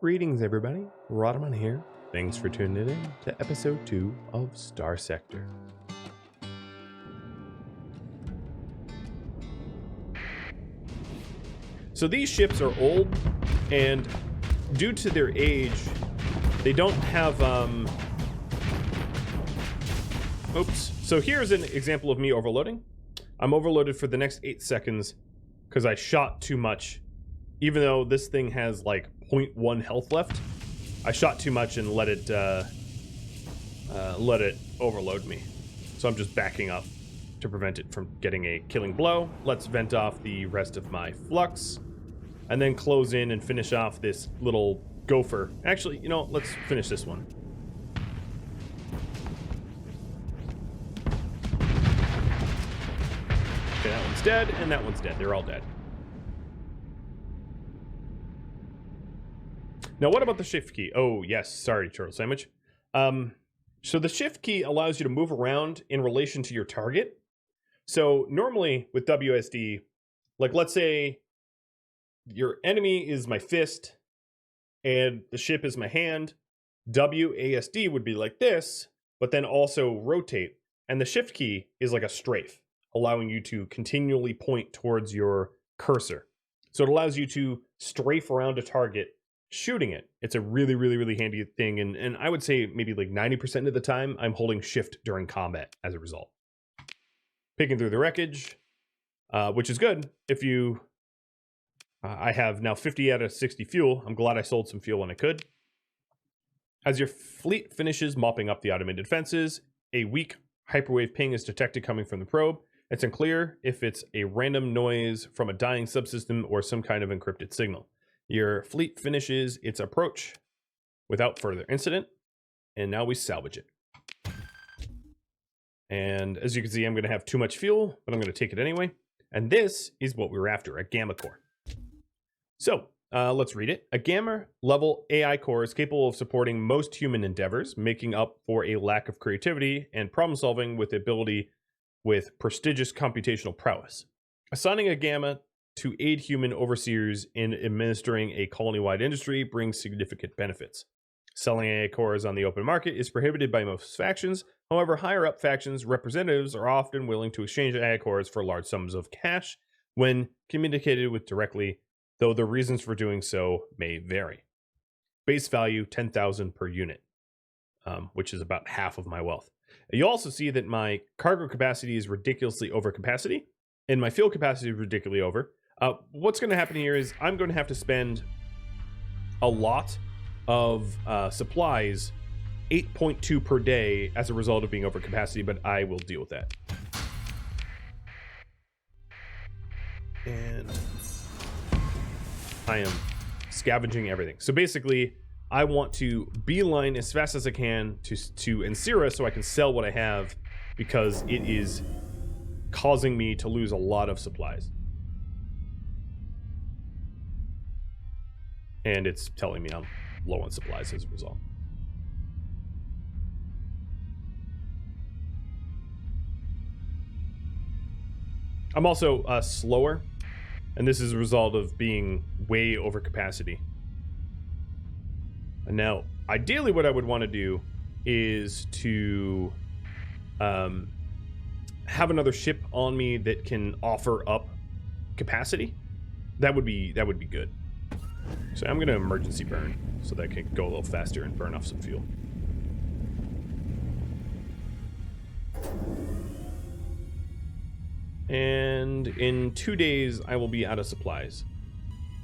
Greetings, everybody. Rhadamant here. Thanks for tuning in to episode 2 of Starsector. So these ships are old, and due to their age, they don't have, oops. So here's an example of me overloading. I'm overloaded for the next 8 seconds because I shot too much. Even though this thing has like 0.1 health left, I shot too much and let it overload me. So I'm just backing up to prevent it from getting a killing blow. Let's vent off the rest of my flux and then close in and finish off this little gopher. Actually, you know, let's finish this one. Okay, that one's dead and that one's dead. They're all dead. Now, what about the shift key? Oh, yes. Sorry, Turtle Sandwich. So the shift key allows you to move around in relation to your target. So normally with WSD, like let's say your enemy is my fist and the ship is my hand, WASD would be like this, but then also rotate. And the shift key is like a strafe, allowing you to continually point towards your cursor. So it allows you to strafe around a target shooting it. It's a really, really, really handy thing. And I would say maybe like 90% of the time, I'm holding shift during combat as a result. Picking through the wreckage, which is good. If you, I have now 50 out of 60 fuel. I'm glad I sold some fuel when I could. As your fleet finishes mopping up the automated fences, a weak hyperwave ping is detected coming from the probe. It's unclear if it's a random noise from a dying subsystem or some kind of encrypted signal. Your fleet finishes its approach without further incident, and now we salvage it. And as you can see, I'm going to have too much fuel, but I'm going to take it anyway. And this is what we were after, a gamma core. So let's read it. A gamma level AI core is capable of supporting most human endeavors, making up for a lack of creativity and problem solving with ability with prestigious computational prowess. Assigning a gamma to aid human overseers in administering a colony-wide industry brings significant benefits. Selling AI cores on the open market is prohibited by most factions. However, higher-up factions' representatives are often willing to exchange AI cores for large sums of cash when communicated with directly, though the reasons for doing so may vary. Base value, 10,000 per unit, which is about half of my wealth. You also see that my cargo capacity is ridiculously over capacity, and my fuel capacity is ridiculously over. What's going to happen here is I'm going to have to spend a lot of supplies, 8.2 per day, as a result of being over capacity, but I will deal with that. And I am scavenging everything. So basically, I want to beeline as fast as I can to Ensira so I can sell what I have, because it is causing me to lose a lot of supplies. And it's telling me I'm low on supplies as a result. I'm also slower, and this is a result of being way over capacity. And now, ideally what I would want to do is to have another ship on me that can offer up capacity. That would be good. So I'm going to emergency burn so that I can go a little faster and burn off some fuel. And in 2 days, I will be out of supplies.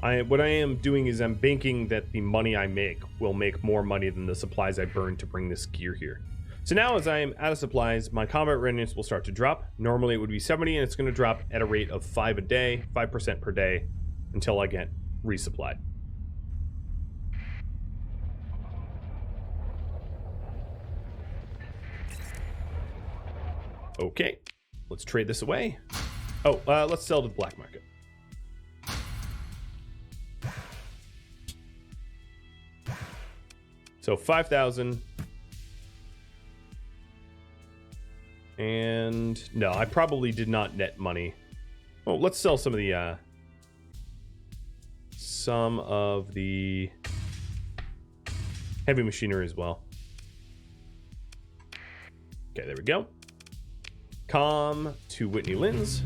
What I am doing is I'm banking that the money I make will make more money than the supplies I burn to bring this gear here. So now as I am out of supplies, my combat readiness will start to drop. Normally it would be 70, and it's going to drop at a rate of 5% per day, until I get resupplied. Okay, let's trade this away. Oh, let's sell to the black market. So 5,000. And no, I probably did not net money. Oh, let's sell some of the heavy machinery as well. Okay, there we go. Com to Whitney Lynn's.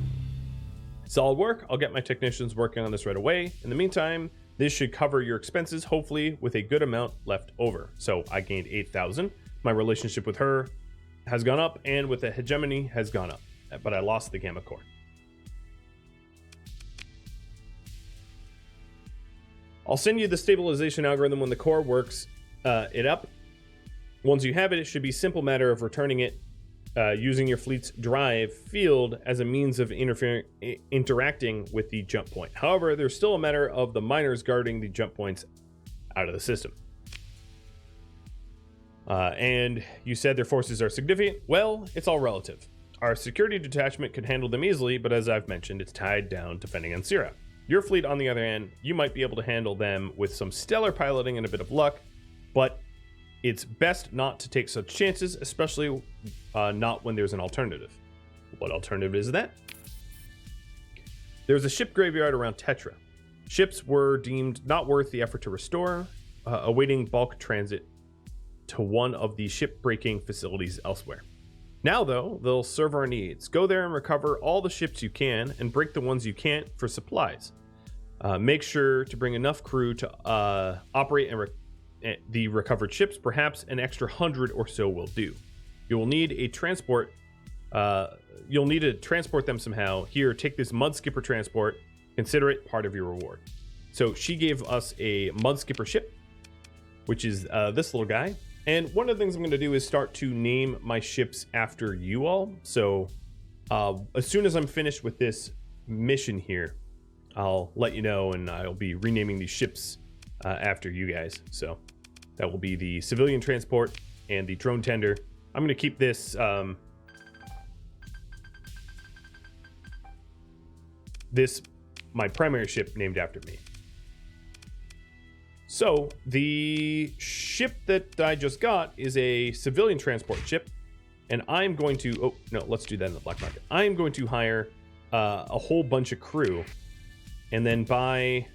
Solid work. I'll get my technicians working on this right away. In the meantime, this should cover your expenses, hopefully with a good amount left over. So I gained 8,000. My relationship with her has gone up, and with the hegemony has gone up, but I lost the gamma core. I'll send you the stabilization algorithm when the core works it up. Once you have it, it should be a simple matter of returning it using your fleet's drive field as a means of interacting with the jump point. However, there's still a matter of the miners guarding the jump points out of the system. And you said their forces are significant. Well, it's all relative. Our security detachment could handle them easily, but as I've mentioned, it's tied down defending Ansira. Your fleet, on the other hand, you might be able to handle them with some stellar piloting and a bit of luck, but it's best not to take such chances, especially not when there's an alternative. What alternative is that? There's a ship graveyard around Tetra. Ships were deemed not worth the effort to restore, awaiting bulk transit to one of the ship-breaking facilities elsewhere. Now, though, they'll serve our needs. Go there and recover all the ships you can, and break the ones you can't for supplies. Make sure to bring enough crew to operate the recovered ships. Perhaps an extra 100 or so will do. You will need a transport. You'll need to transport them somehow. Here, take this mud skipper transport. Consider it part of your reward. So she gave us a mud skipper ship, which is this little guy. And one of the things I'm going to do is start to name my ships after you all. So as soon as I'm finished with this mission here, I'll let you know, and I'll be renaming these ships after you guys. So that will be the civilian transport and the drone tender. I'm going to keep this my primary ship named after me. So the ship that I just got is a civilian transport ship, and I'm going to, oh no, let's do that in the black market. I'm going to hire a whole bunch of crew and then buy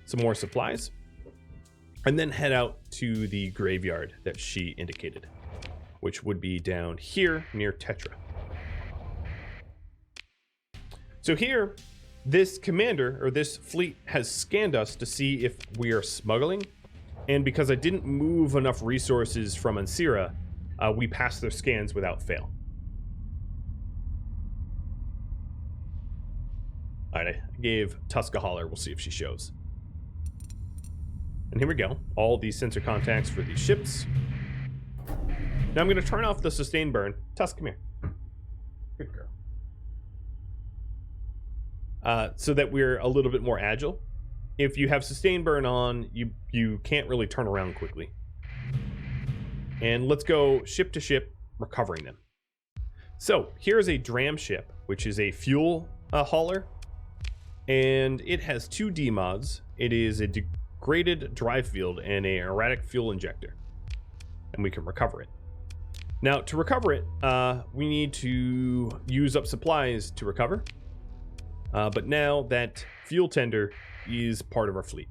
some more supplies and then head out to the graveyard that she indicated, which would be down here near Tetra. So here, this commander, or this fleet, has scanned us to see if we are smuggling. And because I didn't move enough resources from Ansira, we passed their scans without fail. Alright, I gave Tusk a holler. We'll see if she shows. And here we go. All these sensor contacts for these ships. Now I'm going to turn off the sustain burn. Tusk, come here. Good girl. So that we're a little bit more agile. If you have sustain burn on, you can't really turn around quickly. And let's go ship to ship, recovering them. So here's a dram ship, which is a fuel hauler, and it has 2 D mods. It is a degraded drive field and an erratic fuel injector, and we can recover it. Now to recover it, we need to use up supplies to recover. But now that fuel tender is part of our fleet.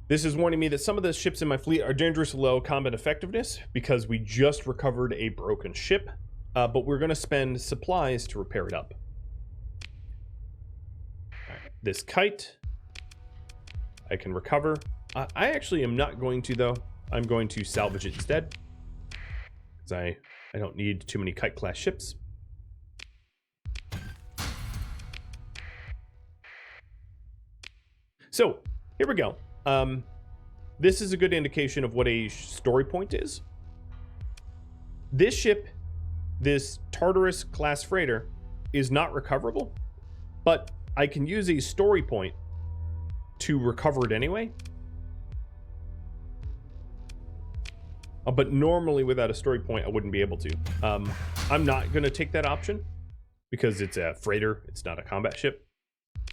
This is warning me that some of the ships in my fleet are dangerously low combat effectiveness because we just recovered a broken ship, but we're going to spend supplies to repair it up. Right, this kite, I can recover. I actually am not going to, though. I'm going to salvage it instead, because I don't need too many kite-class ships. So, here we go. This is a good indication of what a story point is. This ship, this Tartarus class freighter, is not recoverable, but I can use a story point to recover it anyway. But normally without a story point, I wouldn't be able to. I'm not going to take that option because it's a freighter. It's not a combat ship.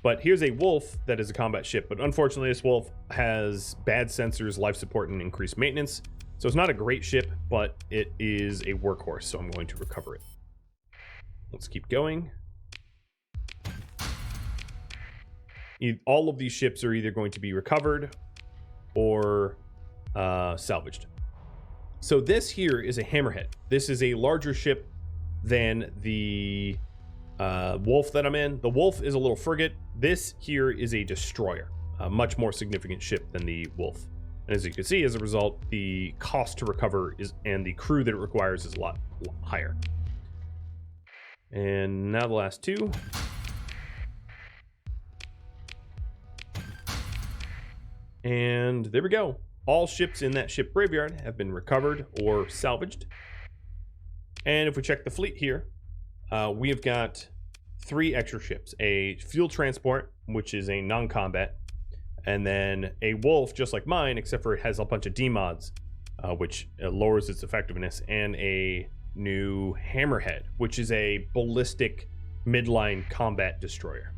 But here's a Wolf that is a combat ship, but unfortunately this Wolf has bad sensors, life support, and increased maintenance. So it's not a great ship, but it is a workhorse, so I'm going to recover it. Let's keep going. All of these ships are either going to be recovered or salvaged. So this here is a hammerhead. This is a larger ship than the Wolf that I'm in. The Wolf is a little frigate. This here is a destroyer, a much more significant ship than the Wolf. And as you can see, as a result, the cost to recover and the crew that it requires is a lot higher. And now the last two. And there we go. All ships in that ship graveyard have been recovered or salvaged. And if we check the fleet here, we have got 3 extra ships. A fuel transport, which is a non-combat, and then a Wolf, just like mine, except for it has a bunch of D-mods, which lowers its effectiveness, and a new Hammerhead, which is a ballistic midline combat destroyer.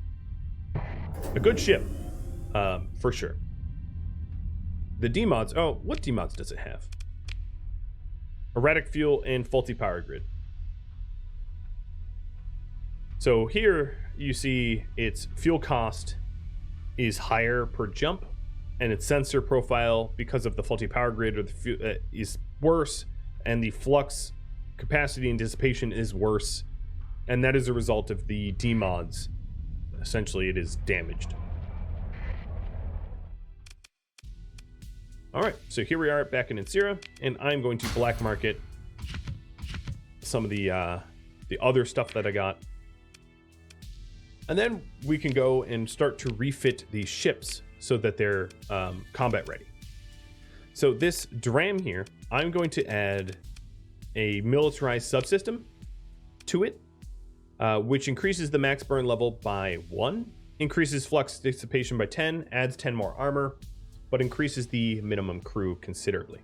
A good ship, for sure. The D-mods, oh, what D-mods does it have? Erratic fuel and faulty power grid. So here you see its fuel cost is higher per jump, and its sensor profile, because of the faulty power grid, or the is worse, and the flux capacity and dissipation is worse, and that is a result of the D-mods. Essentially, it is damaged. All right, so here we are back in Insira, and I'm going to black market some of the other stuff that I got. And then we can go and start to refit these ships so that they're combat ready. So this dram here, I'm going to add a militarized subsystem to it, which increases the max burn level by 1, increases flux dissipation by 10, adds 10 more armor, but increases the minimum crew considerably.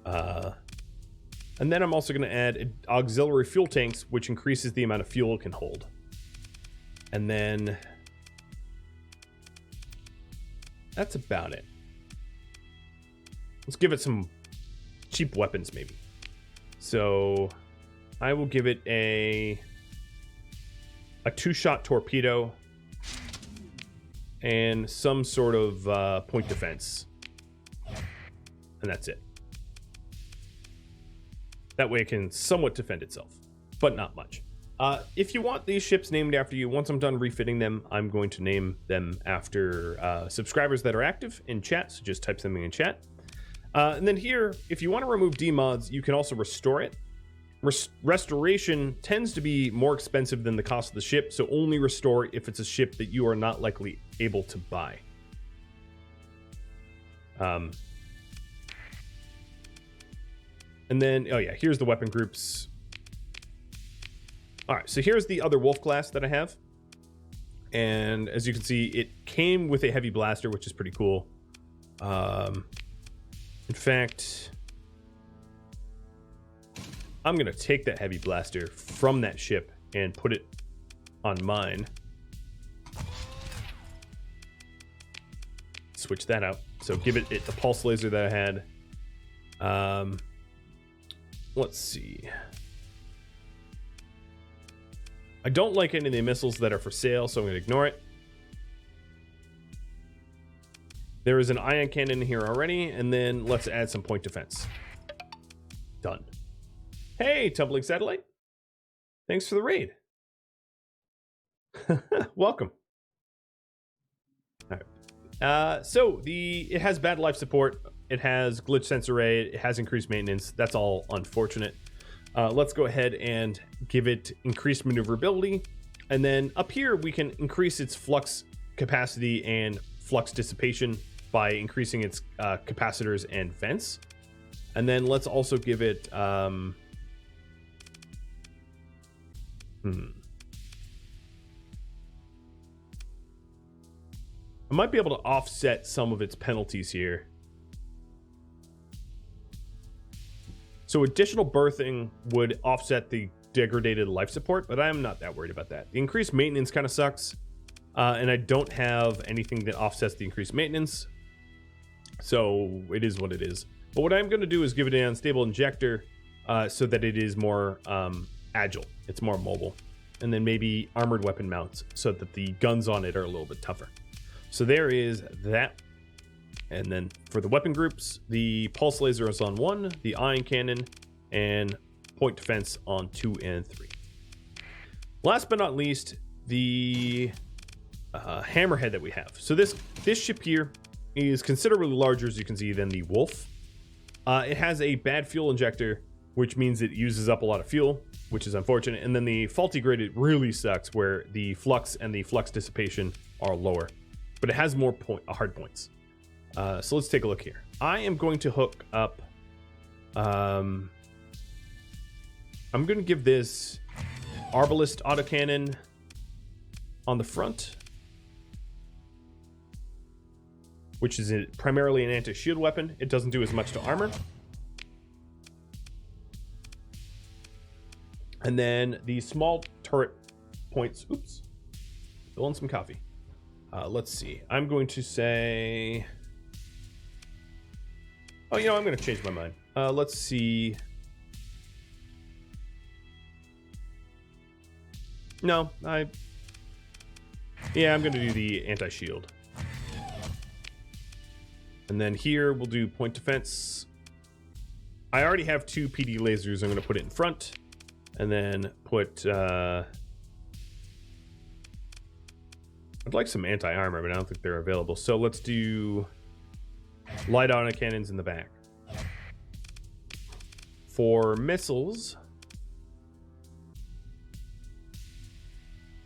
And then I'm also going to add auxiliary fuel tanks, which increases the amount of fuel it can hold. And then that's about it. Let's give it some cheap weapons, maybe. So I will give it a 2-shot torpedo and some sort of point defense. And that's it. That way it can somewhat defend itself, but not much. If you want these ships named after you, once I'm done refitting them, I'm going to name them after subscribers that are active in chat, so just type something in chat. And then here, if you want to remove D-mods, you can also restore it. Restoration tends to be more expensive than the cost of the ship, so only restore if it's a ship that you are not likely able to buy. And then, oh yeah, here's the weapon groups. All right, so here's the other Wolf class that I have. And as you can see, it came with a heavy blaster, which is pretty cool. In fact, I'm going to take that heavy blaster from that ship and put it on mine. Switch that out. So give it the pulse laser that I had. Let's see. I don't like any of the missiles that are for sale, so I'm going to ignore it. There is an ion cannon here already, and then let's add some point defense. Done. Hey, Tumbling Satellite. Thanks for the raid. Welcome. All right. So it has bad life support. It has glitch sensor array. It has increased maintenance. That's all unfortunate. Let's go ahead and give it increased maneuverability. And then up here, we can increase its flux capacity and flux dissipation by increasing its capacitors and vents. And then let's also give it... I might be able to offset some of its penalties here. So additional berthing would offset the degraded life support, but I'm not that worried about that. The increased maintenance kind of sucks, and I don't have anything that offsets the increased maintenance, so it is what it is. But what I'm going to do is give it an unstable injector so that it is more agile. It's more mobile. And then maybe armored weapon mounts so that the guns on it are a little bit tougher. So there is that. And then for the weapon groups, the pulse laser is on 1, the ion cannon, and point defense on 2 and 3. Last but not least, the hammerhead that we have. So this ship here is considerably larger, as you can see, than the Wolf. It has a bad fuel injector, which means it uses up a lot of fuel, which is unfortunate. And then the faulty grid, it really sucks, where the flux and the flux dissipation are lower, but it has more hard points. So let's take a look here. I am going to hook up. I'm going to give this Arbalist autocannon on the front, which is primarily an anti-shield weapon. It doesn't do as much to armor. And then the small turret points. Oops. Spilling some coffee. Let's see. I'm going to say... Oh, you know, I'm going to change my mind. Let's see. No, yeah, I'm going to do the anti-shield. And then here we'll do point defense. I already have 2 PD lasers. I'm going to put it in front. And then put... I'd like some anti-armor, but I don't think they're available. So let's do light autocannons in the back. For missiles,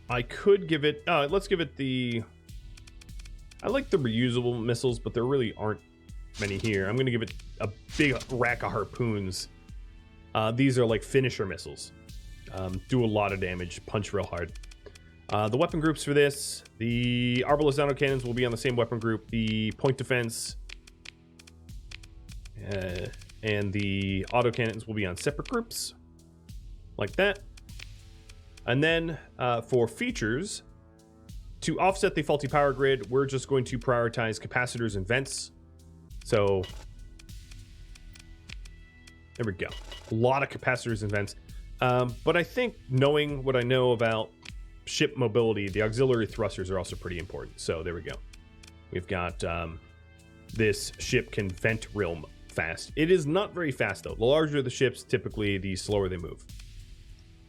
I could give it... let's give it the... I like the reusable missiles, but there really aren't many here. I'm going to give it a big rack of harpoons. These are like finisher missiles. Do a lot of damage, punch real hard. The weapon groups for this, the Arbalist autocannons will be on the same weapon group. The point defense and the autocannons will be on separate groups, like that. And then for features, to offset the faulty power grid, we're just going to prioritize capacitors and vents. So there we go. A lot of capacitors and vents. But I think knowing what I know about ship mobility, the auxiliary thrusters are also pretty important. So there we go. We've got this ship can vent real fast. It is not very fast though. The larger the ships, typically the slower they move.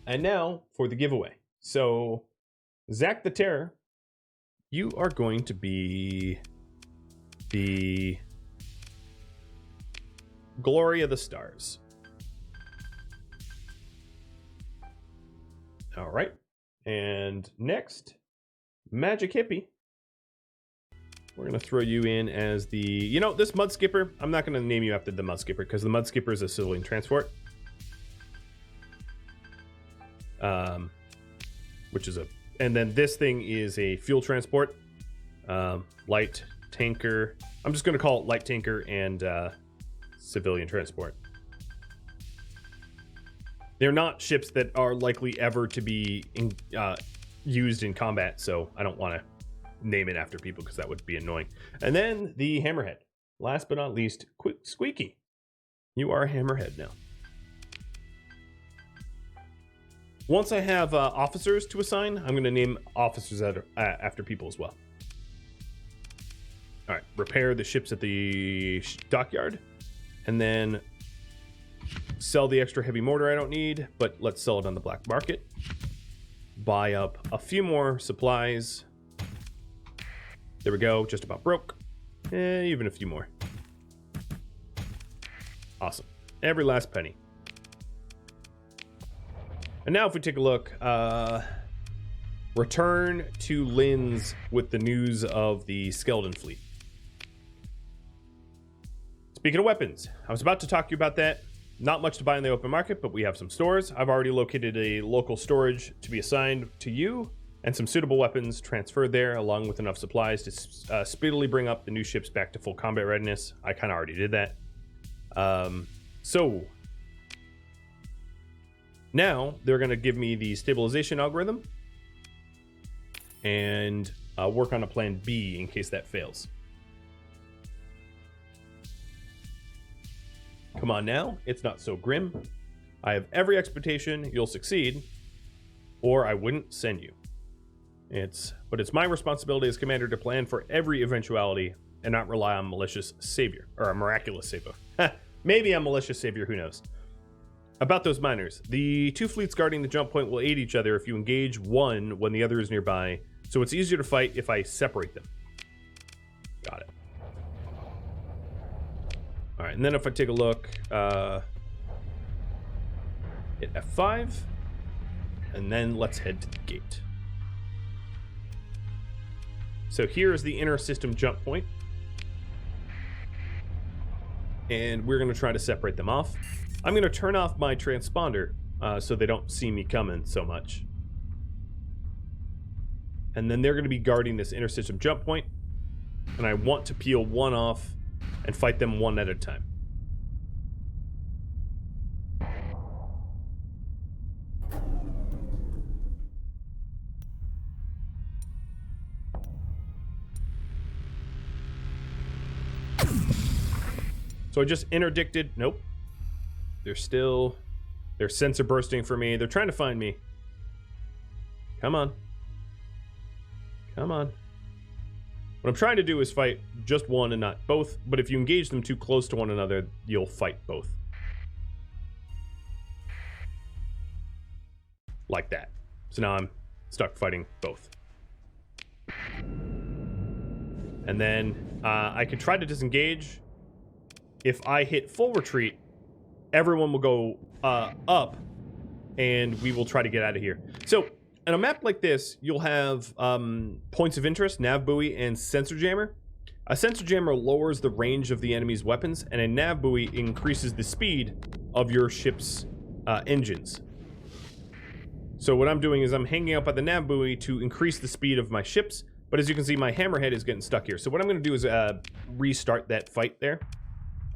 And now for the giveaway. So Zach the Terror, you are going to be the Glory of the Stars. All right. And next, Magic Hippie. We're going to throw you in as the... You know, this Mud Skipper, I'm not going to name you after the Mud Skipper because the Mud Skipper is a civilian transport. Which is a... And then this thing is a fuel transport. Light tanker. I'm just going to call it light tanker and civilian transport. They're not ships that are likely ever to be used in combat, so I don't want to name it after people because that would be annoying. And then the Hammerhead. Last but not least, Squeaky. You are a Hammerhead now. Once I have officers to assign, I'm going to name officers after people as well. All right, repair the ships at the dockyard, and then sell the extra heavy mortar I don't need, but let's sell it on the black market. Buy up a few more supplies. There we go, just about broke. Even a few more. Awesome. Every last penny. And now if we take a look, return to Linz with the news of the Skeleton Fleet. Speaking of weapons, I was about to talk to you about that. Not much to buy in the open market, but we have some stores. I've already located a local storage to be assigned to you and some suitable weapons transferred there along with enough supplies to speedily bring up the new ships back to full combat readiness. I kind of already did that. So now they're going to give me the stabilization algorithm and work on a plan B in case that fails. Come on now, it's not so grim. I have every expectation you'll succeed, or I wouldn't send you. But it's my responsibility as commander to plan for every eventuality and not rely on malicious savior, or a miraculous savior. Maybe a malicious savior, who knows. About those miners, the two fleets guarding the jump point will aid each other if you engage one when the other is nearby, so it's easier to fight if I separate them. Got it. All right, and then if I take a look, hit F5, and then let's head to the gate. So here is the inner system jump point, and we're going to try to separate them off. I'm going to turn off my transponder so they don't see me coming so much. And then they're going to be guarding this inner system jump point, and I want to peel one off and fight them one at a time. So I just interdicted. Nope. They're sensor bursting for me. They're trying to find me. Come on. Come on. What I'm trying to do is fight just one and not both, but if you engage them too close to one another, you'll fight both. Like that. So now I'm stuck fighting both. And then I could try to disengage. If I hit full retreat, everyone will go up, and we will try to get out of here. So, in a map like this, you'll have points of interest, nav buoy, and sensor jammer. A sensor jammer lowers the range of the enemy's weapons, and a nav buoy increases the speed of your ship's engines. So what I'm doing is I'm hanging up at the nav buoy to increase the speed of my ships, but as you can see, my hammerhead is getting stuck here. So what I'm going to do is restart that fight there.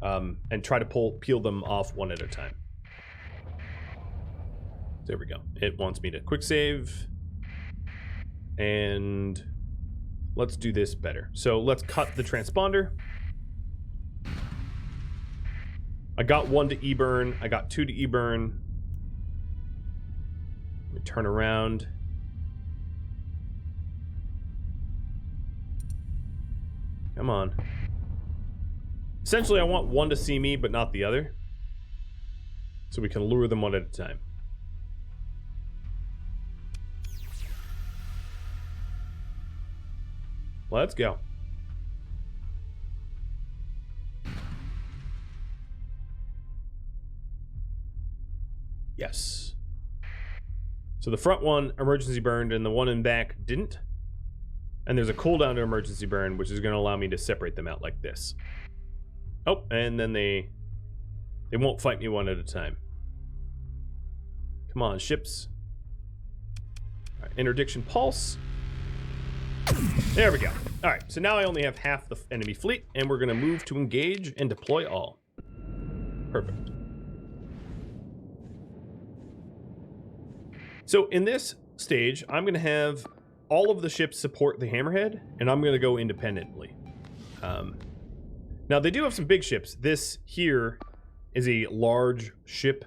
And try to peel them off one at a time. There we go. It wants me to quick save. And let's do this better. So let's cut the transponder. I got one to E-burn. I got two to E-burn. Let me turn around. Come on. Essentially, I want one to see me, but not the other. So we can lure them one at a time. Let's go. Yes. So the front one emergency burned, and the one in back didn't. And there's a cooldown to emergency burn, which is going to allow me to separate them out like this. Oh, and then they won't fight me one at a time. Come on, ships. All right, interdiction pulse. There we go. All right, so now I only have half the enemy fleet, and we're going to move to engage and deploy all. Perfect. So in this stage, I'm going to have all of the ships support the hammerhead, and I'm going to go independently. Now, they do have some big ships. This here is a large ship.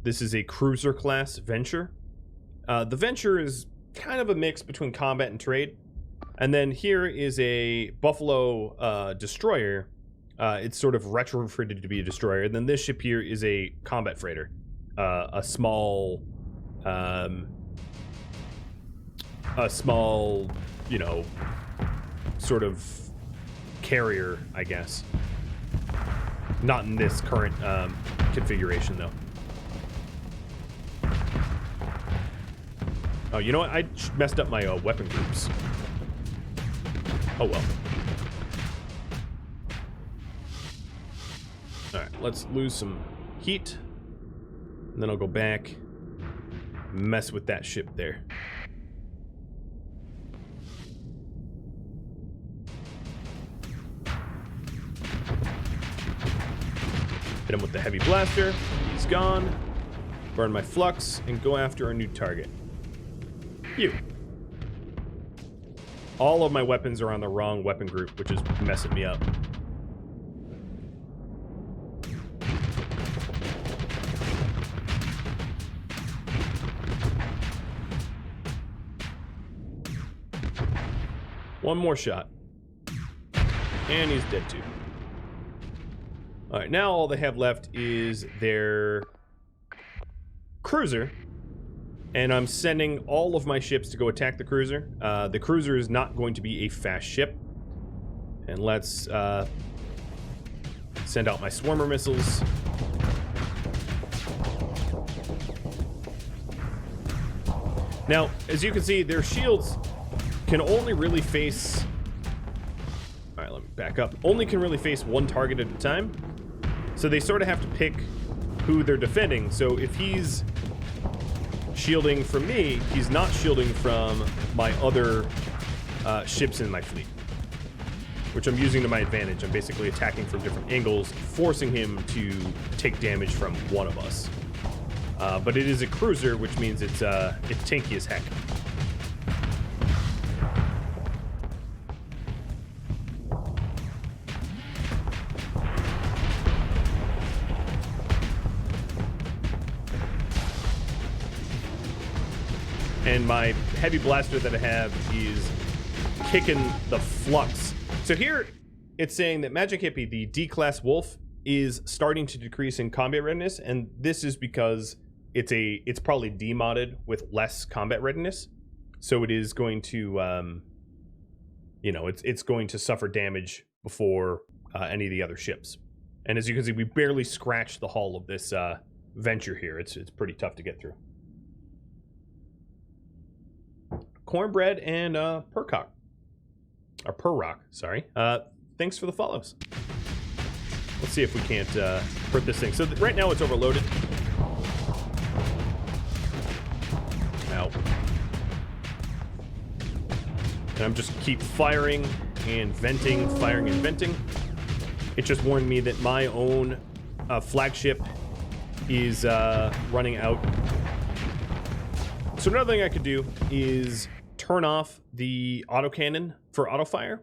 This is a cruiser class Venture. The Venture is kind of a mix between combat and trade. And then here is a Buffalo destroyer. It's sort of retrofitted to be a destroyer. And then this ship here is a combat freighter. A small, you know, sort of carrier, I guess. Not in this current configuration, though. Oh, you know what? I messed up my weapon groups. Oh, well. Alright, let's lose some heat. And then I'll go back, mess with that ship there. Hit him with the heavy blaster. He's gone. Burn my flux and go after a new target. You. All of my weapons are on the wrong weapon group, which is messing me up. One more shot. And he's dead too. Alright, now all they have left is their cruiser. And I'm sending all of my ships to go attack the cruiser. The cruiser is not going to be a fast ship. And let's send out my swarmer missiles. Now, as you can see, their shields can only really face... Alright, let me back up. Only can really face one target at a time. So they sort of have to pick who they're defending. So if he's shielding from me, he's not shielding from my other ships in my fleet, which I'm using to my advantage. I'm basically attacking from different angles, forcing him to take damage from one of us. But it is a cruiser, which means it's tanky as heck. And my heavy blaster that I have is kicking the flux. So here it's saying that Magic Hippie, the D-class wolf, is starting to decrease in combat readiness, and this is because it's probably demodded with less combat readiness. So it is going to it's going to suffer damage before any of the other ships. And as you can see, we barely scratched the hull of this venture here. It's pretty tough to get through. Cornbread and Perrock, sorry. Thanks for the follows. Let's see if we can't hurt this thing. So right now it's overloaded. Ow. And I'm just keep firing and venting, firing and venting. It just warned me that my own flagship is running out. So another thing I could do is turn off the autocannon for autofire,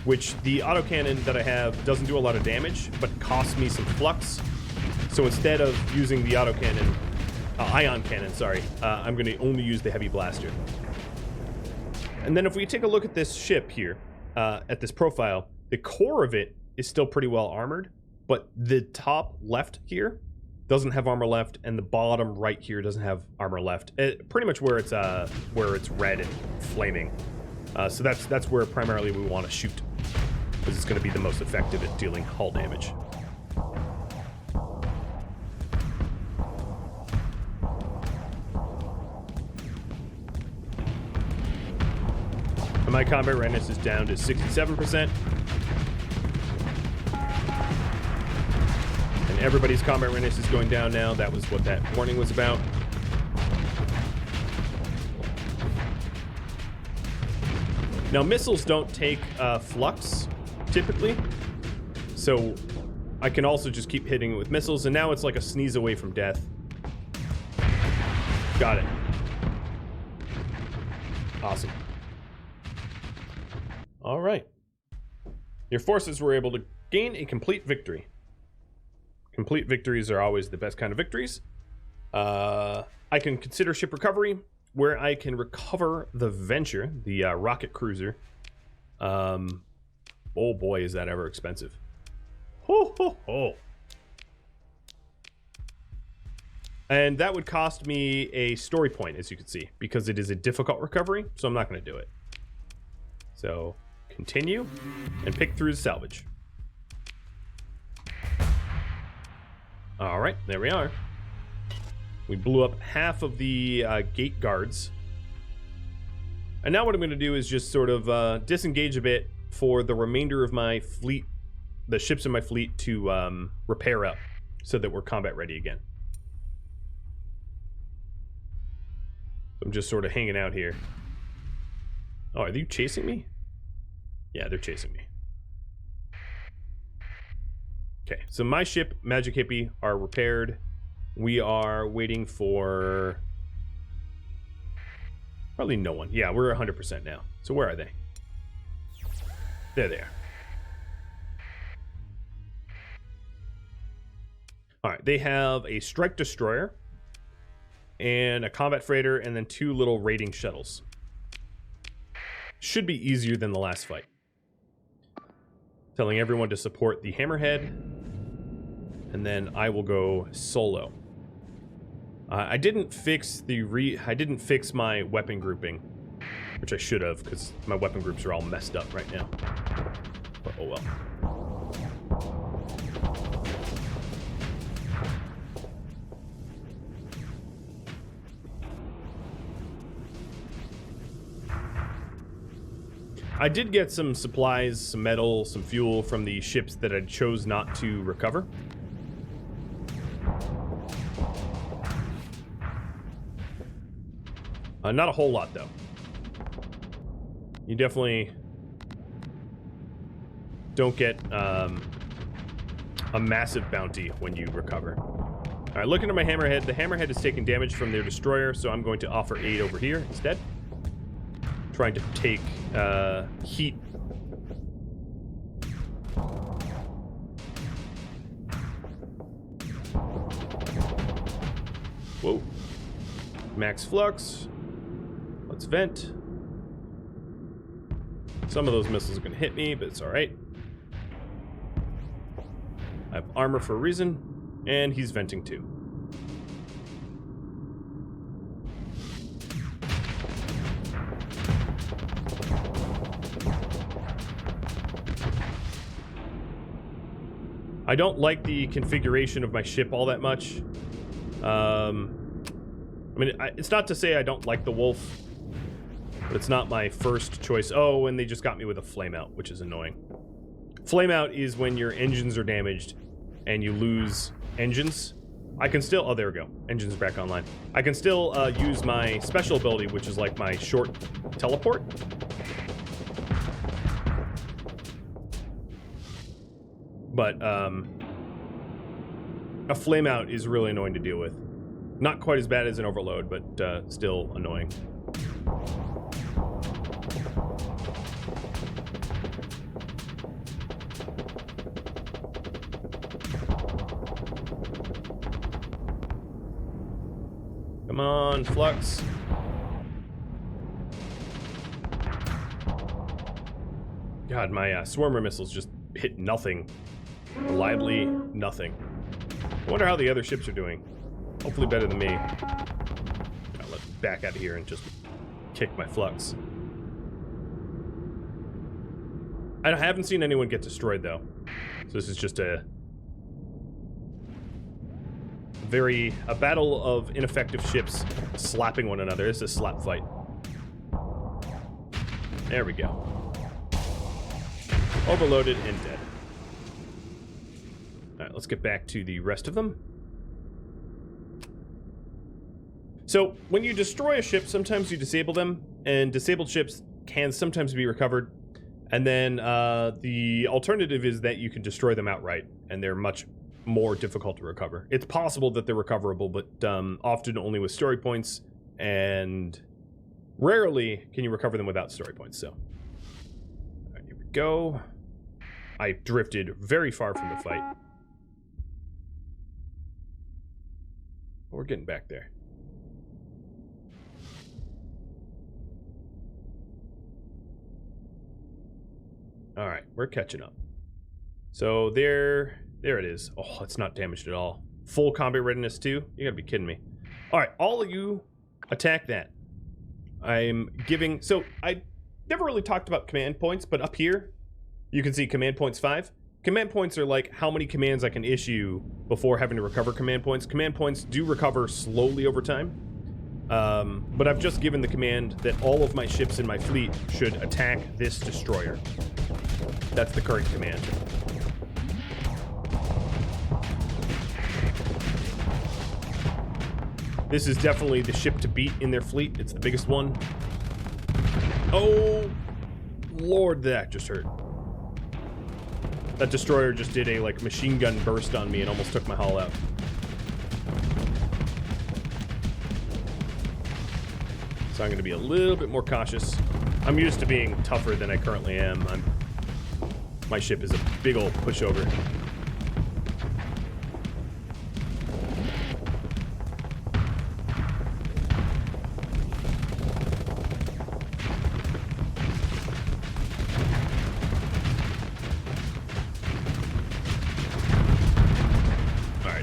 which the autocannon that I have doesn't do a lot of damage, but costs me some flux. So instead of using the autocannon, ion cannon, sorry, I'm going to only use the heavy blaster. And then if we take a look at this ship here, at this profile, the core of it is still pretty well armored, but the top left here doesn't have armor left, and the bottom right here doesn't have armor left. Pretty much where it's red and flaming. So that's where primarily we want to shoot, because it's going to be the most effective at dealing hull damage. And my combat readiness is down to 67%. And everybody's combat readiness is going down now. That was what that warning was about. Now, missiles don't take flux, typically. So I can also just keep hitting it with missiles. And now it's like a sneeze away from death. Got it. Awesome. All right. Your forces were able to gain a complete victory. Complete victories are always the best kind of victories. I can consider ship recovery, where I can recover the Venture, the rocket cruiser. Oh boy, is that ever expensive. Ho, ho, ho. And that would cost me a story point, as you can see, because it is a difficult recovery, so I'm not going to do it. So, continue, and pick through the salvage. Alright, there we are. We blew up half of the gate guards. And now what I'm going to do is just sort of disengage a bit for the remainder of my fleet, the ships in my fleet, to repair up so that we're combat ready again. I'm just sort of hanging out here. Oh, are you chasing me? Yeah, they're chasing me. Okay, so my ship, Magic Hippie, are repaired. We are waiting for... probably no one. Yeah, we're 100% now. So where are they? There they are. Alright, they have a strike destroyer and a combat freighter and then 2 little raiding shuttles. Should be easier than the last fight. telling everyone to support the hammerhead, and then I will go solo. I didn't fix my weapon grouping, which I should have, because my weapon groups are all messed up right now. But oh well. I did get some supplies, some metal, some fuel from the ships that I chose not to recover. Not a whole lot, though. You definitely don't get a massive bounty when you recover. All right, looking at my hammerhead. The hammerhead is taking damage from their destroyer, so I'm going to offer aid over here instead. Trying to take heat. Whoa. Max flux. Let's vent. Some of those missiles are going to hit me, but it's alright. I have armor for a reason, and he's venting too. I don't like the configuration of my ship all that much. I mean, it's not to say I don't like the Wolf, but it's not my first choice. Oh, and they just got me with a flameout, which is annoying. Flameout is when your engines are damaged and you lose engines. I can still... Oh, there we go. Engines back online. I can still use my special ability, which is like my short teleport. But a flameout is really annoying to deal with. Not quite as bad as an overload, but still annoying. Come on, flux. God, my swarmer missiles just hit nothing. Reliably nothing. I wonder how the other ships are doing. Hopefully better than me. Let's back out of here and just kick my flux. I haven't seen anyone get destroyed, though. So this is just a battle of ineffective ships slapping one another. It's a slap fight. There we go. Overloaded and dead. Alright, let's get back to the rest of them. So, when you destroy a ship, sometimes you disable them, and disabled ships can sometimes be recovered. And then the alternative is that you can destroy them outright, and they're much more difficult to recover. It's possible that they're recoverable, but often only with story points, and rarely can you recover them without story points, so. Alright, here we go. I drifted very far from the fight. We're getting back there. Alright, we're catching up. So there it is. Oh, it's not damaged at all. Full combat readiness too? You gotta be kidding me. Alright, all of you attack that. I'm giving... So, I never really talked about command points, but up here, you can see command points 5. Command points are like how many commands I can issue before having to recover command points. Command points do recover slowly over time. But I've just given the command that all of my ships in my fleet should attack this destroyer. That's the current command. This is definitely the ship to beat in their fleet. It's the biggest one. Oh, Lord, that just hurt. That destroyer just did a like machine gun burst on me and almost took my hull out. So I'm going to be a little bit more cautious. I'm used to being tougher than I currently am. My ship is a big old pushover.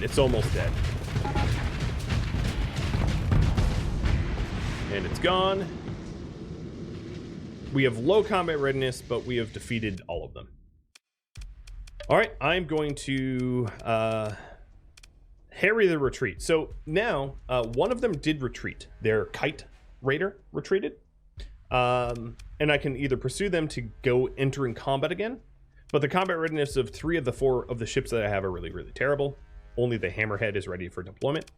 right, it's almost dead. And it's gone. We have low combat readiness, but we have defeated all of them. All right, I'm going to harry the retreat. So now, one of them did retreat. Their kite raider retreated. And I can either pursue them to go entering combat again, but the combat readiness of 3 of the 4 of the ships that I have are really, really terrible. Only the Hammerhead is ready for deployment.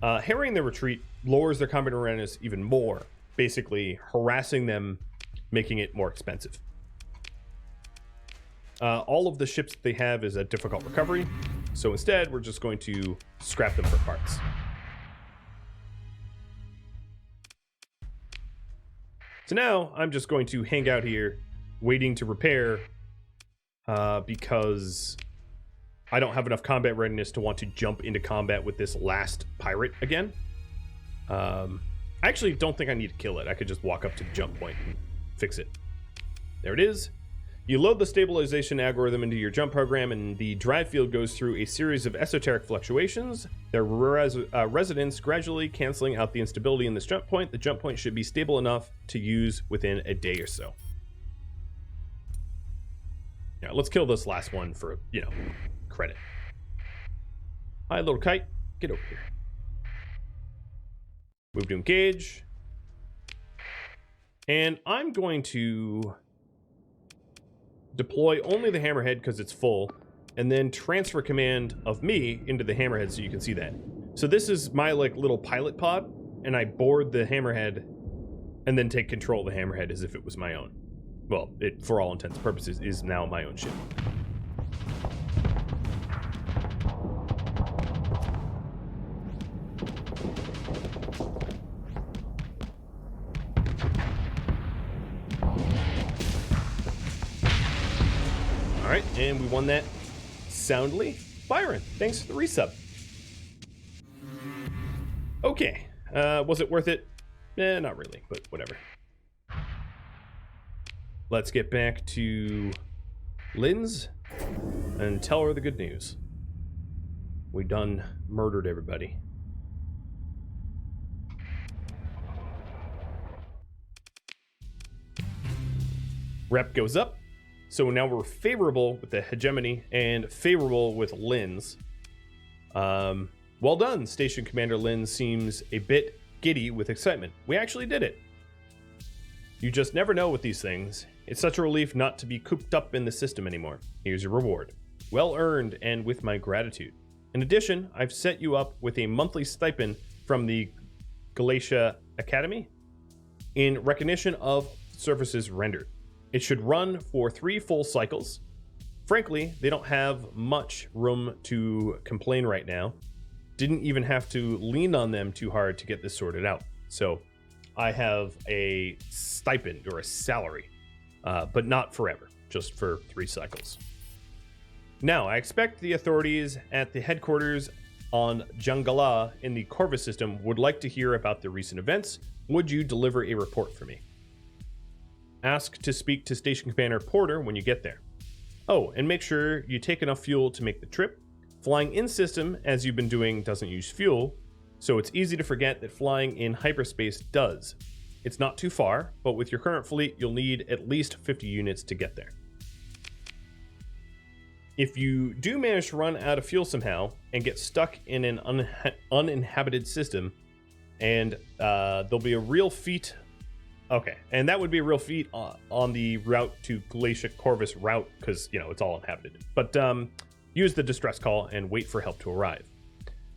Harrying the retreat lowers their combat readiness even more, basically harassing them, making it more expensive. All of the ships that they have is a difficult recovery, so instead we're just going to scrap them for parts. So now I'm just going to hang out here waiting to repair because I don't have enough combat readiness to want to jump into combat with this last pirate again. I actually don't think I need to kill it. I could just walk up to the jump point and fix it. There it is. You load the stabilization algorithm into your jump program, and the drive field goes through a series of esoteric fluctuations. Their resonance gradually canceling out the instability in this jump point. The jump point should be stable enough to use within a day or so. Now, let's kill this last one for, you know, credit. Hi, little kite. Get over here. Move to engage. And I'm going to deploy only the Hammerhead because it's full, and then transfer command of me into the Hammerhead so you can see that. So this is my like little pilot pod, and I board the Hammerhead and then take control of the Hammerhead as if it was my own. Well, it, for all intents and purposes, is now my own ship. Alright, and we won that soundly. Byron, thanks for the resub. Okay, was it worth it? Not really, but whatever. Let's get back to Lynn's and tell her the good news. We done murdered everybody. Rep goes up. So now we're favorable with the hegemony and favorable with Lynn's. Well done, Station Commander Lynn seems a bit giddy with excitement. We actually did it. You just never know with these things. It's such a relief not to be cooped up in the system anymore. Here's your reward. Well earned and with my gratitude. In addition, I've set you up with a monthly stipend from the Galatia Academy in recognition of services rendered. It should run for 3 full cycles. Frankly, they don't have much room to complain right now. Didn't even have to lean on them too hard to get this sorted out. So I have a stipend or a salary, but not forever, just for 3 cycles. Now, I expect the authorities at the headquarters on Jungala in the Corvus system would like to hear about the recent events. Would you deliver a report for me? Ask to speak to Station Commander Porter when you get there. Oh, and make sure you take enough fuel to make the trip. Flying in system, as you've been doing, doesn't use fuel, so it's easy to forget that flying in hyperspace does. It's not too far, but with your current fleet, you'll need at least 50 units to get there. If you do manage to run out of fuel somehow and get stuck in an uninhabited system, and there'll be a real feat. Okay, and that would be a real feat on the route to Galatia Corvus route, because, you know, it's all inhabited. But use the distress call and wait for help to arrive.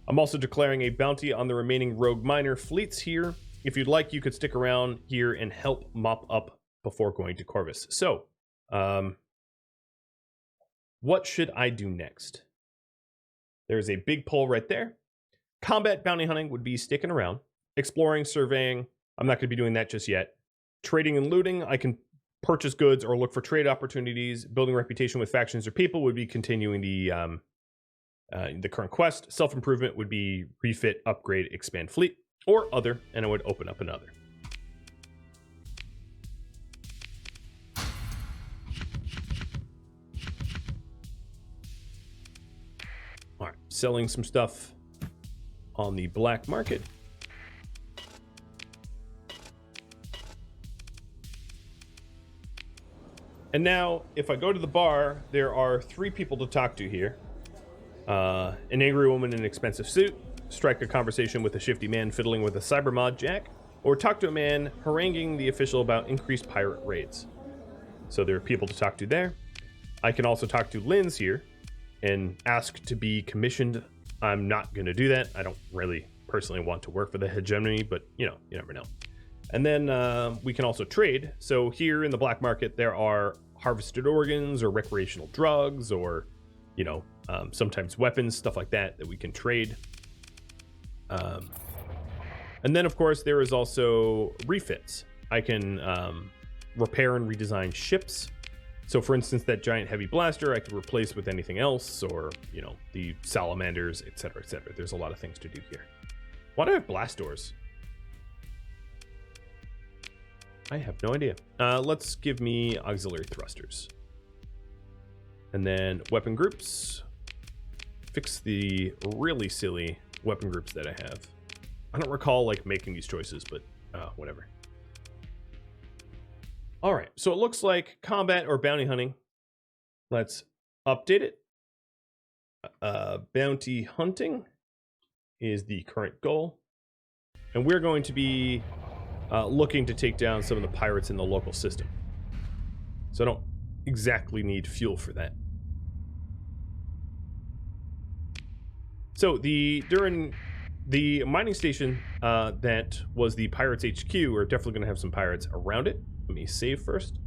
I'm also declaring a bounty on the remaining rogue miner fleets here. If you'd like, you could stick around here and help mop up before going to Corvus. So, what should I do next? There's a big poll right there. Combat bounty hunting would be sticking around. Exploring, surveying, I'm not going to be doing that just yet. Trading and looting, I can purchase goods or look for trade opportunities. Building reputation with factions or people would be continuing the current quest. Self-improvement would be refit, upgrade, expand fleet, or other, and I would open up another. All right, selling some stuff on the black market. And now, if I go to the bar, there are 3 people to talk to here. An angry woman in an expensive suit, strike a conversation with a shifty man fiddling with a cybermod jack, or talk to a man haranguing the official about increased pirate raids. So there are people to talk to there. I can also talk to Linz here and ask to be commissioned. I'm not going to do that. I don't really personally want to work for the hegemony, but you know, you never know. And then we can also trade. So here in the black market, there are harvested organs or recreational drugs or, you know, sometimes weapons, stuff like that we can trade. And then, of course, there is also refits. I can repair and redesign ships. So, for instance, that giant heavy blaster I could replace with anything else, or, you know, the salamanders, etc., etc. There's a lot of things to do here. Why do I have blast doors? I have no idea. Let's give me auxiliary thrusters. And then weapon groups. Fix the really silly weapon groups that I have. I don't recall like making these choices, but whatever. All right, so it looks like combat or bounty hunting. Let's update it. Bounty hunting is the current goal. And we're going to be looking to take down some of the pirates in the local system. So I don't exactly need fuel for that. So during the mining station that was the Pirates HQ, we're definitely going to have some pirates around it. Let me save first.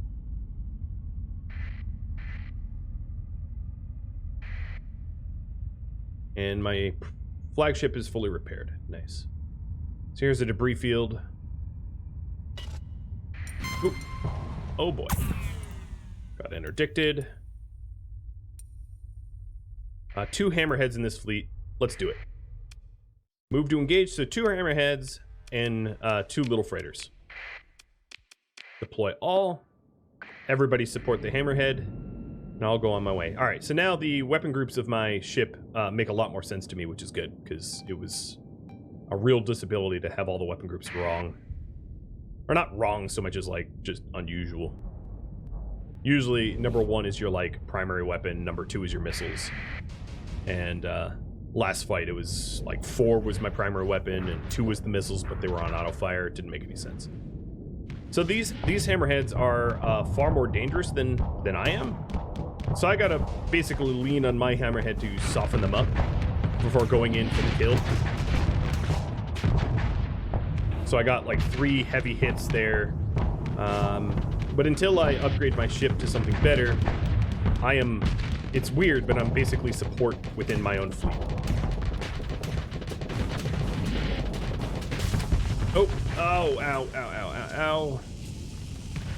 And my flagship is fully repaired. Nice. So here's a debris field. Oop. Oh boy. Got interdicted. 2 hammerheads in this fleet. Let's do it. Move to engage, so 2 hammerheads and 2 little freighters. Deploy all. Everybody support the hammerhead, and I'll go on my way. All right, so now the weapon groups of my ship make a lot more sense to me, which is good, because it was a real disability to have all the weapon groups wrong. Or not wrong so much as, like, just unusual. Usually, number 1 is your, like, primary weapon, number 2 is your missiles. And, last fight, it was, like, 4 was my primary weapon, and 2 was the missiles, but they were on auto-fire. It didn't make any sense. So these hammerheads are far more dangerous than I am. So I gotta basically lean on my hammerhead to soften them up before going in for the kill. So I got like 3 heavy hits there. But until I upgrade my ship to something better, it's weird, but I'm basically support within my own fleet. Oh, ow, ow, ow, ow, ow, ow.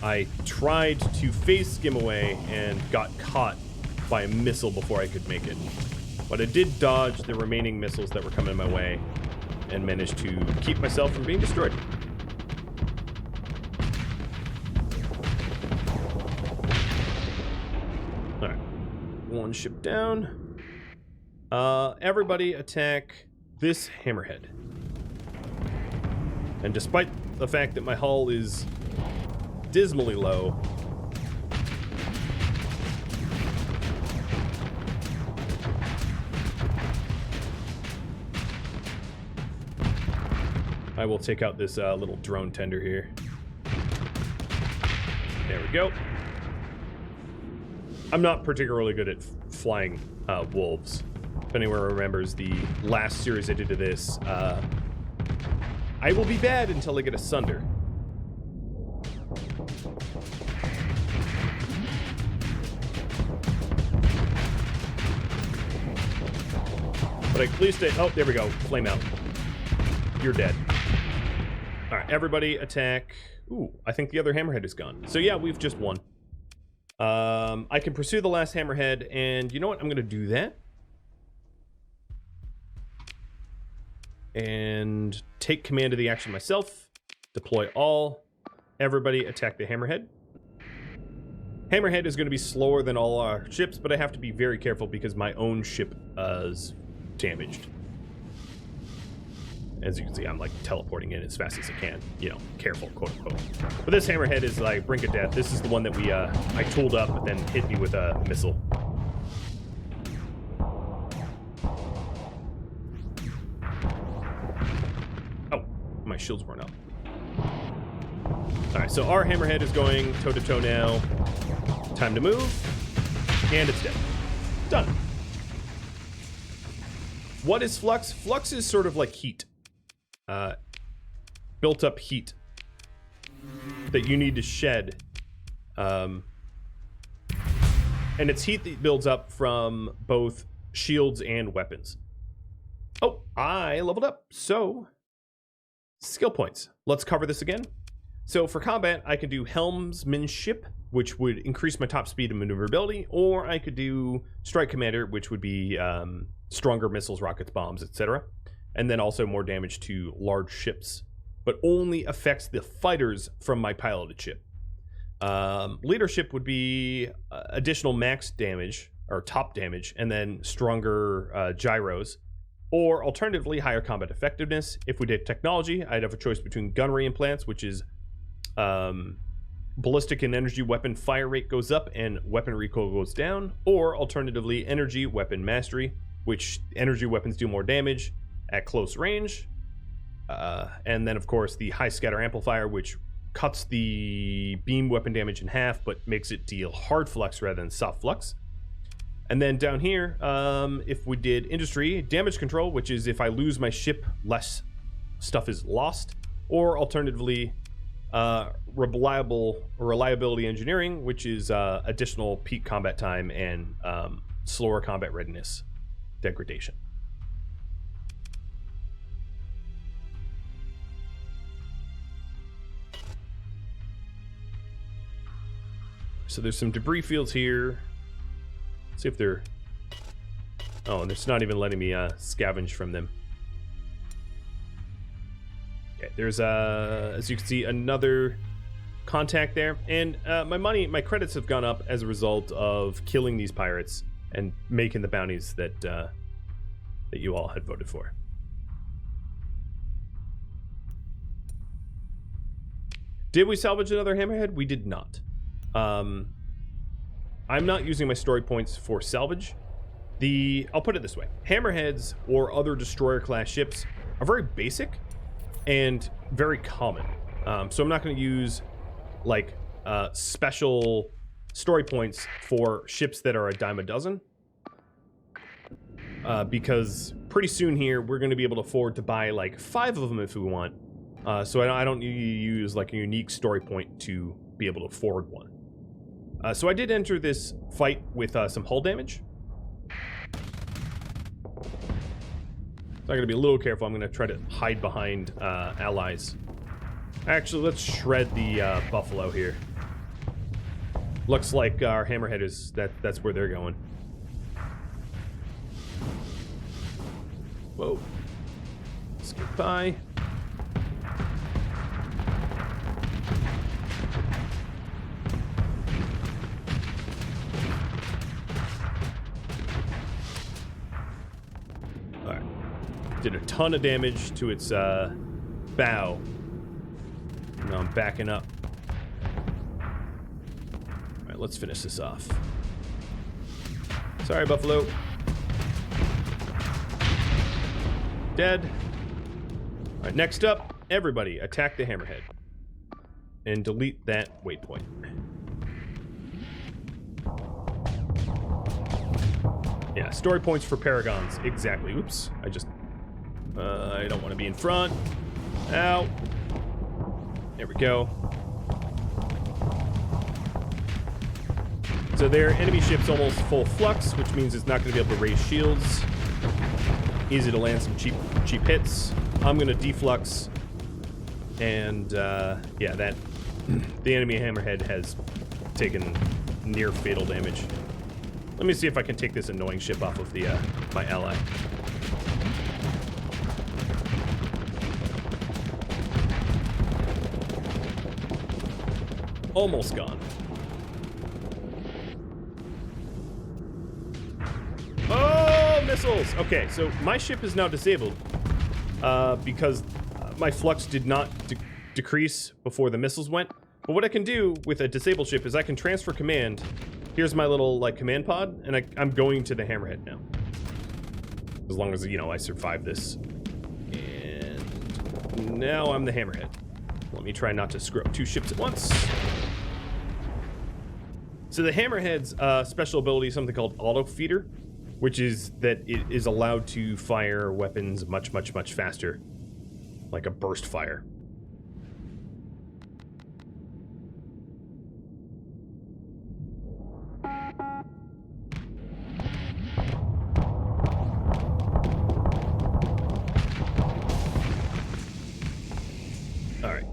I tried to phase skim away and got caught by a missile before I could make it. But I did dodge the remaining missiles that were coming my way and managed to keep myself from being destroyed. Alright. 1 ship down. Everybody attack this hammerhead. And despite the fact that my hull is dismally low, I will take out this little drone tender here. There we go. I'm not particularly good at flying wolves. If anyone remembers the last series I did of this, I will be bad until I get asunder. But at least oh, there we go. Flame out. You're dead. All right, everybody attack. Ooh, I think the other hammerhead is gone. So yeah, we've just won. I can pursue the last hammerhead, and you know what? I'm going to do that. And take command of the action myself. Deploy all. Everybody attack the hammerhead. Hammerhead is going to be slower than all our ships, but I have to be very careful because my own ship is damaged. As you can see, I'm like teleporting in as fast as I can. You know, careful, quote unquote. But this hammerhead is like brink of death. This is the one that we I tooled up, but then hit me with a missile. Oh, my shields weren't up. All right, so our hammerhead is going toe to toe now. Time to move, and it's dead. Done. What is flux? Flux is sort of like heat. Built up heat that you need to shed. And it's heat that builds up from both shields and weapons. Oh, I leveled up. So, skill points. Let's cover this again. So for combat, I can do helmsmanship, which would increase my top speed and maneuverability, or I could do strike commander, which would be stronger missiles, rockets, bombs, etc. And then also more damage to large ships, but only affects the fighters from my piloted ship. Leadership would be additional max damage, or top damage, and then stronger gyros, or alternatively higher combat effectiveness. If we did technology, I'd have a choice between gunnery implants, which is ballistic and energy weapon fire rate goes up and weapon recoil goes down, or alternatively energy weapon mastery, which energy weapons do more damage at close range. And then, of course, the high scatter amplifier, which cuts the beam weapon damage in half, but makes it deal hard flux rather than soft flux. And then down here, if we did industry, damage control, which is if I lose my ship, less stuff is lost. Or alternatively, reliability engineering, which is additional peak combat time and slower combat readiness degradation. So there's some debris fields here. Let's see if they're... Oh, and it's not even letting me scavenge from them. Okay, there's, as you can see, another contact there. And my credits have gone up as a result of killing these pirates and making the bounties that, that you all had voted for. Did we salvage another hammerhead? We did not. I'm not using my story points for salvage. I'll put it this way. Hammerheads or other destroyer class ships are very basic and very common. So I'm not going to use like special story points for ships that are a dime a dozen. Because pretty soon here, we're going to be able to afford to buy like 5 of them if we want. So I don't need to use like a unique story point to be able to afford one. So I did enter this fight with some hull damage. So I'm going to be a little careful. I'm going to try to hide behind allies. Actually, let's shred the buffalo here. Looks like our hammerhead is... that's where they're going. Whoa. Skip by. Did a ton of damage to its bow. Now I'm backing up. All right, let's finish this off. Sorry, Buffalo. Dead. All right, next up, everybody attack the hammerhead. And delete that waypoint. Yeah, story points for paragons. Exactly. Oops. I don't want to be in front. Ow. There we go. So their enemy ship's almost full flux, which means it's not going to be able to raise shields. Easy to land some cheap hits. I'm going to deflux. And, yeah, the enemy hammerhead has taken near fatal damage. Let me see if I can take this annoying ship off of the my ally. Almost gone. Oh, missiles! Okay, so my ship is now disabled because my flux did not decrease before the missiles went. But what I can do with a disabled ship is I can transfer command. Here's my little, like, command pod, and I'm going to the Hammerhead now. As long as, you know, I survive this. And now I'm the Hammerhead. Let me try not to screw up 2 ships at once. So the Hammerhead's special ability is something called Auto Feeder, which is that it is allowed to fire weapons much faster. Like a burst fire.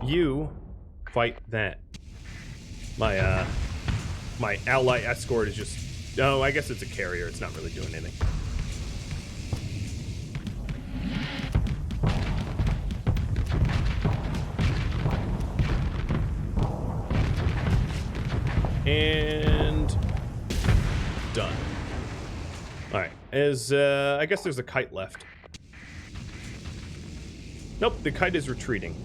You fight that. My my ally escort is just... Oh, I guess it's a carrier. It's not really doing anything. And done. Alright. I guess there's a kite left. Nope, the kite is retreating.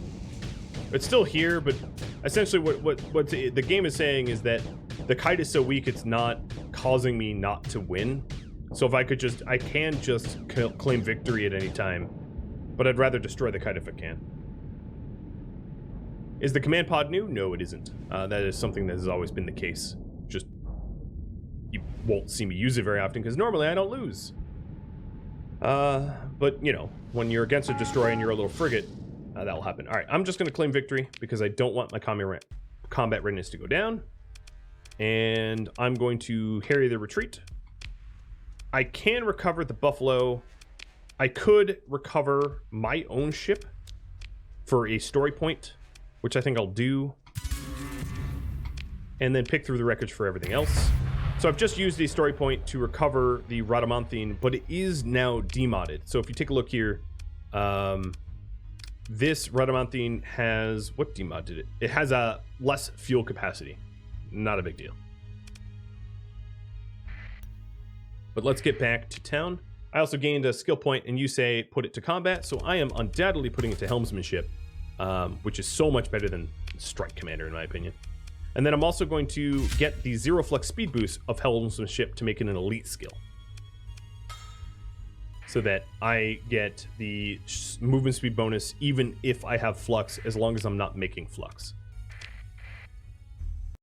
It's still here, but essentially what the game is saying is that the kite is so weak it's not causing me not to win. So if I can just claim victory at any time, but I'd rather destroy the kite if I can. Is the command pod new? No, it isn't. That is something that has always been the case. Just, you won't see me use it very often because normally I don't lose. But, you know, when you're against a destroyer and you're a little frigate, that'll happen. All right, I'm just going to claim victory because I don't want my combat readiness to go down. And I'm going to harry the retreat. I can recover the Buffalo. I could recover my own ship for a story point, which I think I'll do. And then pick through the wreckage for everything else. So I've just used the story point to recover the Rhadamantine, but it is now demodded. So if you take a look here, this Rhadamantine has... What demod did it? It has a less fuel capacity. Not a big deal. But let's get back to town. I also gained a skill point, and you say put it to combat, so I am undoubtedly putting it to helmsmanship, which is so much better than strike commander in my opinion. And then I'm also going to get the 0 flux speed boost of helmsmanship to make it an elite skill. So that I get the movement speed bonus even if I have flux, as long as I'm not making flux.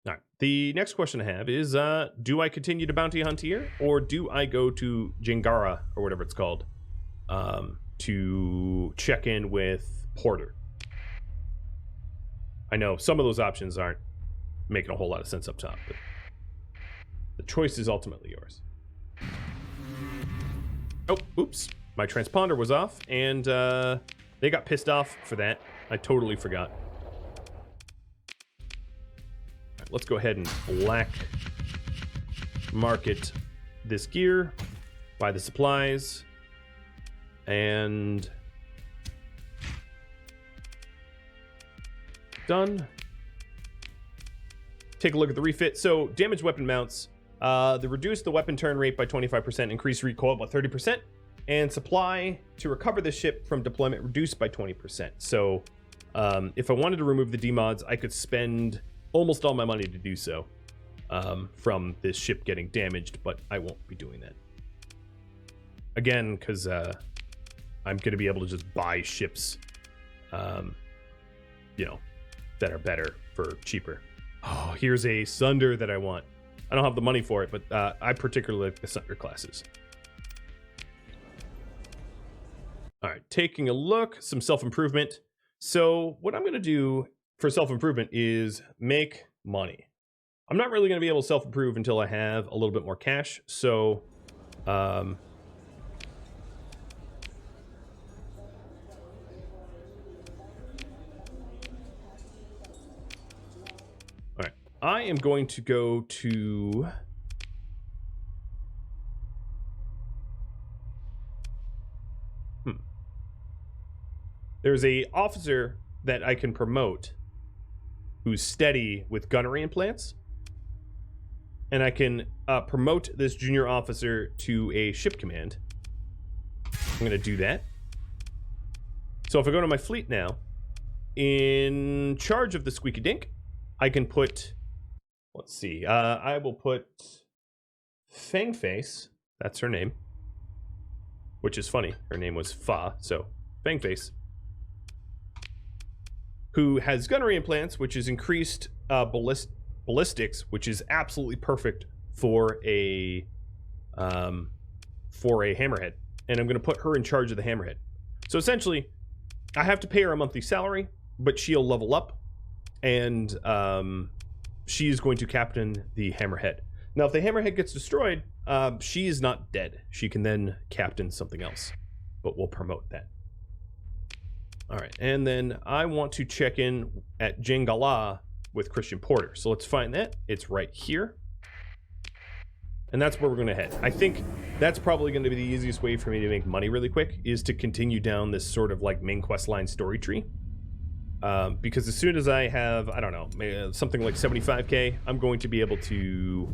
All right, the next question I have is, do I continue to bounty hunt here, or do I go to Jingara, or whatever it's called, to check in with Porter? I know some of those options aren't making a whole lot of sense up top, but the choice is ultimately yours. Oh, oops. My transponder was off, and they got pissed off for that. I totally forgot. All right, let's go ahead and black market this gear, buy the supplies, and done. Take a look at the refit. So, damaged weapon mounts. They reduce the weapon turn rate by 25%, increase recoil by 30%, and supply to recover the ship from deployment reduced by 20%. So, if I wanted to remove the demods, I could spend almost all my money to do so from this ship getting damaged, but I won't be doing that. Again, because I'm going to be able to just buy ships, you know, that are better for cheaper. Oh, here's a Sunder that I want. I don't have the money for it, but I particularly like the Sunder classes. All right, taking a look, some self-improvement. So what I'm going to do for self-improvement is make money. I'm not really going to be able to self-improve until I have a little bit more cash. So, all right, I am going to go to... There's a officer that I can promote who's steady with gunnery implants. And I can promote this junior officer to a ship command. going to do that. So if I go to my fleet now, in charge of the Squeaky Dink, I can put, let's see, I will put Fangface, that's her name, which is funny. Her name was Fa, so Fangface, who has gunnery implants, which is increased ballistics, which is absolutely perfect for a hammerhead. And I'm going to put her in charge of the hammerhead. So essentially, I have to pay her a monthly salary, but she'll level up, and she is going to captain the hammerhead. Now, if the hammerhead gets destroyed, she is not dead. She can then captain something else, but we'll promote that. All right, and then I want to check in at Jangala with Christian Porter. So let's find that. It's right here. And that's where we're going to head. I think that's probably going to be the easiest way for me to make money really quick, is to continue down this sort of like main quest line story tree. Because as soon as I have, I don't know, something like 75k, I'm going to be able to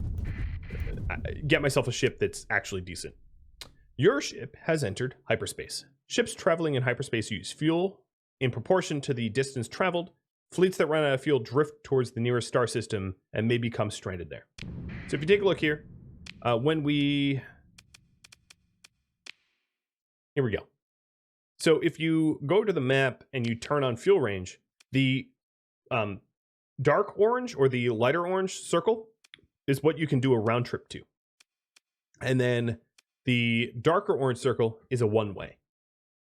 get myself a ship that's actually decent. Your ship has entered hyperspace. Ships traveling in hyperspace use fuel in proportion to the distance traveled. Fleets that run out of fuel drift towards the nearest star system and may become stranded there. So if you take a look here, here we go. So if you go to the map and you turn on fuel range, the dark orange or the lighter orange circle is what you can do a round trip to. And then the darker orange circle is a one-way.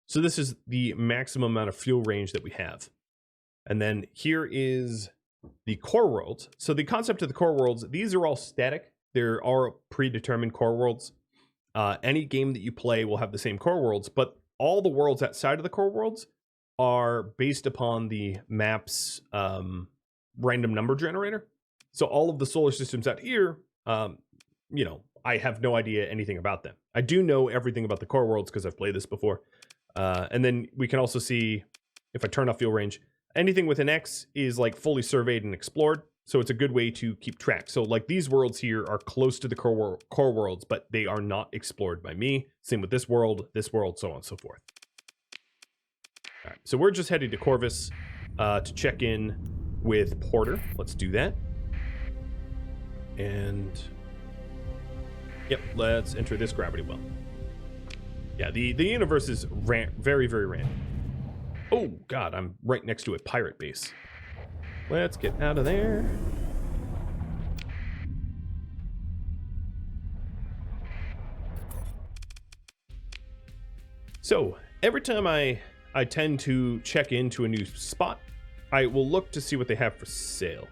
So this is the maximum amount of fuel range that we have. And then here is the core worlds. So the concept of the core worlds, these are all static. There are predetermined core worlds. Any game that you play will have the same core worlds, but all the worlds outside of the core worlds are based upon the map's random number generator. So all of the solar systems out here, you know, I have no idea anything about them. I do know everything about the core worlds because I've played this before. And then we can also see, if I turn off fuel range, anything with an X is like fully surveyed and explored. So it's a good way to keep track. So like these worlds here are close to the core worlds, but they are not explored by me. Same with this world, so on and so forth. All right, so we're just heading to Corvus to check in with Porter. Let's do that. And yep, let's enter this gravity well. Yeah, the universe is very, very random. Oh God, I'm right next to a pirate base. Let's get out of there. So every time I tend to check into a new spot, I will look to see what they have for sale.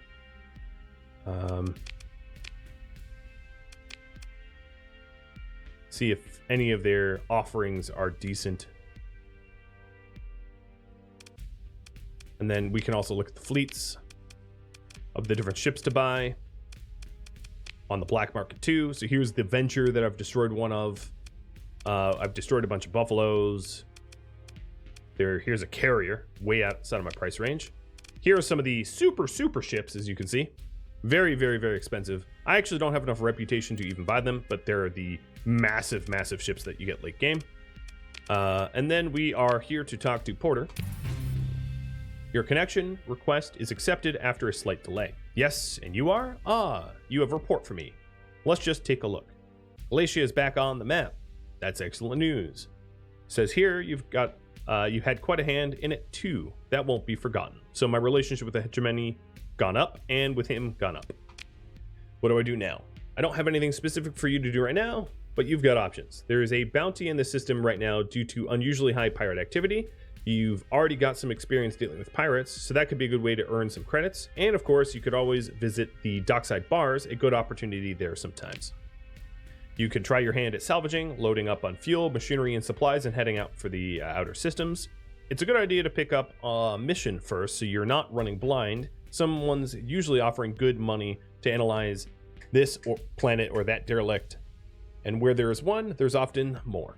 See if any of their offerings are decent. And then we can also look at the fleets of the different ships to buy on the black market too. So here's the Venture that I've destroyed one of. I've destroyed a bunch of Buffaloes. Here's a carrier way outside of my price range. Here are some of the super ships, as you can see. Very, very, very expensive. I actually don't have enough reputation to even buy them, but they're the massive ships that you get late game. And then we are here to talk to Porter. Your connection request is accepted after a slight delay. Yes, and you are? Ah, you have a report for me. Let's just take a look. Galatia is back on the map. That's excellent news. Says here you had quite a hand in it too. That won't be forgotten. So my relationship with the hegemony gone up, and with him gone up. What do I do now? I don't have anything specific for you to do right now, but you've got options. There is a bounty in the system right now due to unusually high pirate activity. You've already got some experience dealing with pirates, so that could be a good way to earn some credits. And of course, you could always visit the dockside bars, a good opportunity there sometimes. You could try your hand at salvaging, loading up on fuel, machinery, and supplies, and heading out for the outer systems. It's a good idea to pick up a mission first, so you're not running blind. Someone's usually offering good money to analyze this planet or that derelict. And where there is one, there's often more.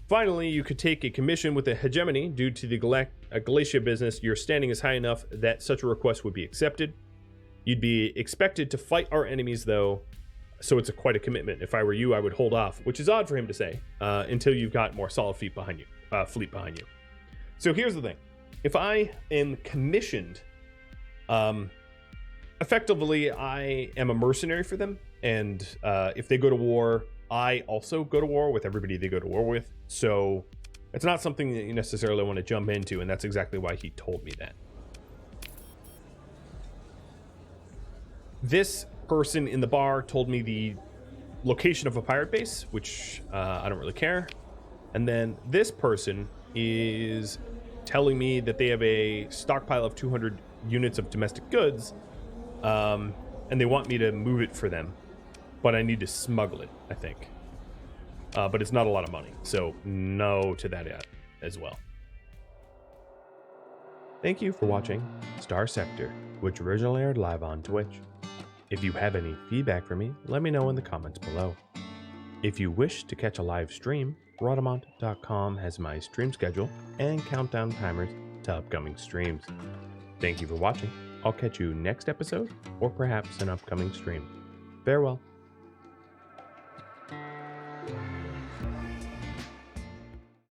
Finally, you could take a commission with a hegemony. Due to the Galatia business, your standing is high enough that such a request would be accepted. You'd be expected to fight our enemies, though. So it's quite a commitment. If I were you, I would hold off, which is odd for him to say, until you've got more solid fleet behind you. So here's the thing. If I am commissioned, effectively, I am a mercenary for them. And if they go to war, I also go to war with everybody they go to war with. So it's not something that you necessarily want to jump into. And that's exactly why he told me that. This person in the bar told me the location of a pirate base, which I don't really care. And then this person is telling me that they have a stockpile of 200 units of domestic goods, and they want me to move it for them, but I need to smuggle it, I think. But it's not a lot of money, so no to that as well. Thank you for watching Starsector, which originally aired live on Twitch. If you have any feedback for me, let me know in the comments below. If you wish to catch a live stream, Rhadamant.com has my stream schedule and countdown timers to upcoming streams. Thank you for watching. I'll catch you next episode or perhaps an upcoming stream. Farewell.